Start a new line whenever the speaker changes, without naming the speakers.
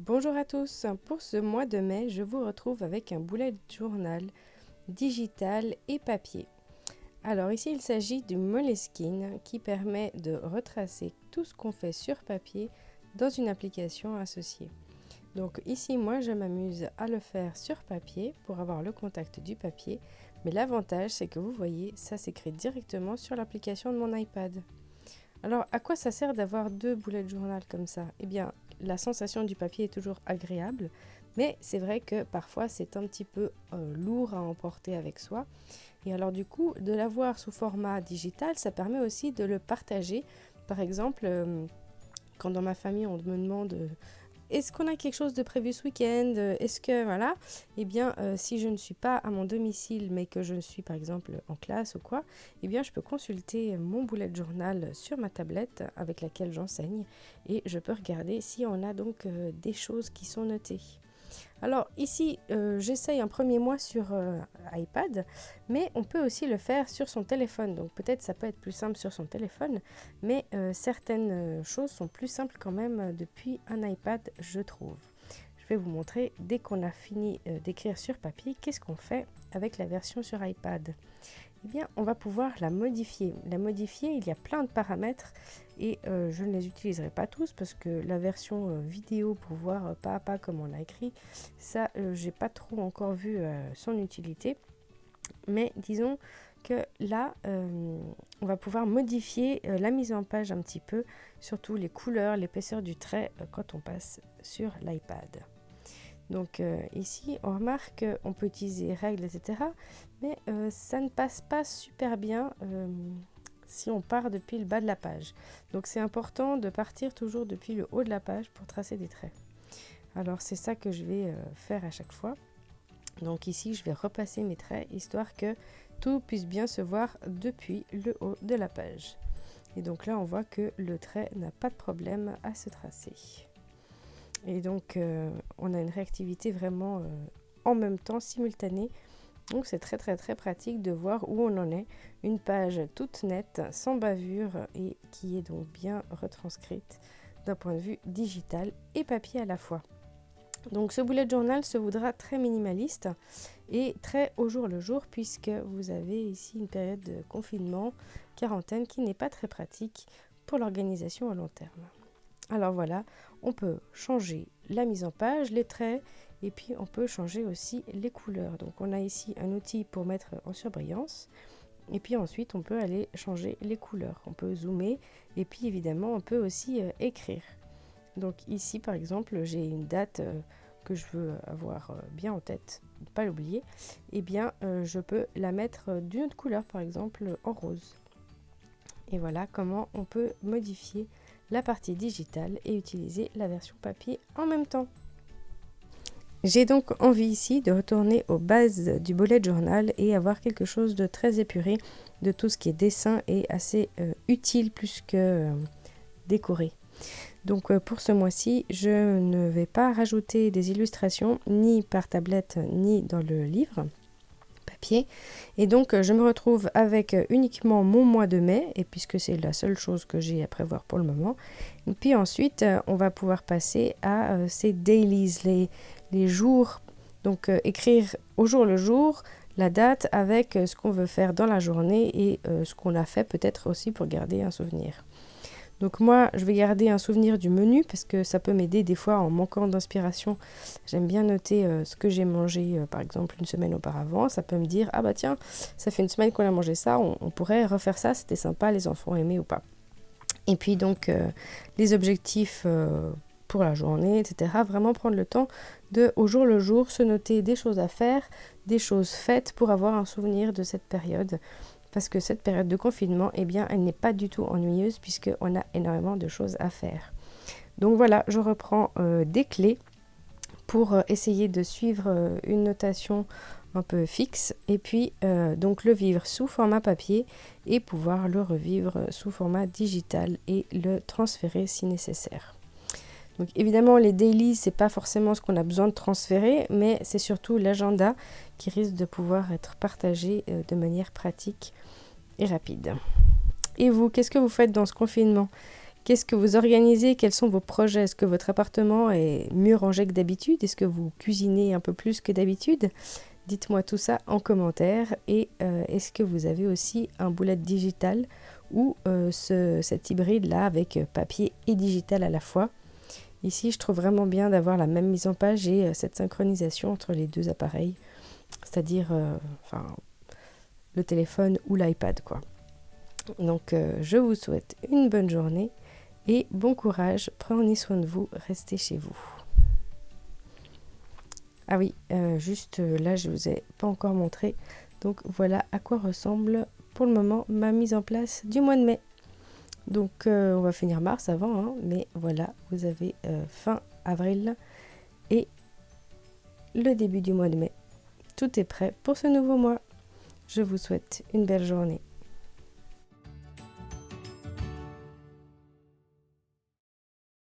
Bonjour à tous, pour ce mois de mai, je vous retrouve avec un bullet journal digital et papier. Alors ici, il s'agit du Moleskine qui permet de retracer tout ce qu'on fait sur papier dans une application associée. Donc ici, moi, je m'amuse à le faire sur papier pour avoir le contact du papier, mais l'avantage, c'est que vous voyez, ça s'écrit directement sur l'application de mon iPad. Alors, à quoi ça sert d'avoir deux bullet journal comme ça? Eh bien, la sensation du papier est toujours agréable, mais c'est vrai que parfois c'est un petit peu lourd à emporter avec soi. Et alors du coup, de l'avoir sous format digital, ça permet aussi de le partager. Par exemple, quand dans ma famille on me demande est-ce qu'on a quelque chose de prévu ce week-end? Est-ce que, voilà, eh bien, si je ne suis pas à mon domicile, mais que je suis par exemple en classe ou quoi, eh bien, je peux consulter mon bullet journal sur ma tablette avec laquelle j'enseigne et je peux regarder si on a donc des choses qui sont notées. Alors ici, j'essaye un premier mois sur iPad, mais on peut aussi le faire sur son téléphone. Donc peut-être ça peut être plus simple sur son téléphone, mais certaines choses sont plus simples quand même depuis un iPad, je trouve. Je vais vous montrer, dès qu'on a fini d'écrire sur papier, qu'est-ce qu'on fait avec la version sur iPad. Eh bien, on va pouvoir la modifier. La modifier, il y a plein de paramètres et je ne les utiliserai pas tous parce que la version vidéo pour voir pas à pas comme on l'a écrit, ça, j'ai pas trop encore vu son utilité. Mais disons que là, on va pouvoir modifier la mise en page un petit peu, surtout les couleurs, l'épaisseur du trait quand on passe sur l'iPad. Donc ici, on remarque qu'on peut utiliser règles, etc. Mais ça ne passe pas super bien si on part depuis le bas de la page. Donc c'est important de partir toujours depuis le haut de la page pour tracer des traits. Alors c'est ça que je vais faire à chaque fois. Donc ici, je vais repasser mes traits, histoire que tout puisse bien se voir depuis le haut de la page. Et donc là, on voit que le trait n'a pas de problème à se tracer. Et donc, on a une réactivité vraiment en même temps, simultanée. Donc, c'est très, très, très pratique de voir où on en est. Une page toute nette, sans bavure, et qui est donc bien retranscrite d'un point de vue digital et papier à la fois. Donc, ce bullet journal se voudra très minimaliste et très au jour le jour, puisque vous avez ici une période de confinement, quarantaine, qui n'est pas très pratique pour l'organisation à long terme. Alors voilà, on peut changer la mise en page, les traits, et puis on peut changer aussi les couleurs. Donc on a ici un outil pour mettre en surbrillance, et puis ensuite on peut aller changer les couleurs. On peut zoomer, et puis évidemment on peut aussi écrire. Donc ici par exemple j'ai une date que je veux avoir bien en tête, pas l'oublier, et bien je peux la mettre d'une autre couleur, par exemple en rose. Et voilà comment on peut modifier la partie digitale et utiliser la version papier en même temps. J'ai donc envie ici de retourner aux bases du bullet journal et avoir quelque chose de très épuré, de tout ce qui est dessin et assez utile plus que décoré. Donc pour ce mois-ci, je ne vais pas rajouter des illustrations ni par tablette ni dans le livre papier. Et donc je me retrouve avec uniquement mon mois de mai, et puisque c'est la seule chose que j'ai à prévoir pour le moment. Et puis ensuite, on va pouvoir passer à ces dailies, les jours. Donc écrire au jour le jour la date avec ce qu'on veut faire dans la journée et ce qu'on a fait peut-être aussi pour garder un souvenir. Donc moi, je vais garder un souvenir du menu parce que ça peut m'aider des fois en manquant d'inspiration. J'aime bien noter ce que j'ai mangé, par exemple, une semaine auparavant. Ça peut me dire, ah bah tiens, ça fait une semaine qu'on a mangé ça, on pourrait refaire ça, c'était sympa, les enfants aimaient ou pas. Et puis donc, les objectifs pour la journée, etc. Vraiment prendre le temps de, au jour le jour, se noter des choses à faire, des choses faites pour avoir un souvenir de cette période. Parce que cette période de confinement, eh bien, elle n'est pas du tout ennuyeuse puisqu'on a énormément de choses à faire. Donc voilà, je reprends des clés pour essayer de suivre une notation un peu fixe et puis donc le vivre sous format papier et pouvoir le revivre sous format digital et le transférer si nécessaire. Donc évidemment, les dailies, c'est pas forcément ce qu'on a besoin de transférer, mais c'est surtout l'agenda qui risque de pouvoir être partagé de manière pratique et rapide. Et vous, qu'est-ce que vous faites dans ce confinement ? Qu'est-ce que vous organisez? Quels sont vos projets? Est-ce que votre appartement est mieux rangé que d'habitude? Est-ce que vous cuisinez un peu plus que d'habitude? Dites-moi tout ça en commentaire. Et est-ce que vous avez aussi un bullet digital ou cet hybride-là avec papier et digital à la fois? Ici, je trouve vraiment bien d'avoir la même mise en page et cette synchronisation entre les deux appareils, c'est-à-dire le téléphone ou l'iPad, quoi. Donc, je vous souhaite une bonne journée et bon courage. Prenez soin de vous, restez chez vous. Ah oui, juste là, je ne vous ai pas encore montré. Donc, voilà à quoi ressemble pour le moment ma mise en place du mois de mai. Donc, on va finir mars avant, hein, mais voilà, vous avez fin avril et le début du mois de mai. Tout est prêt pour ce nouveau mois. Je vous souhaite une belle journée.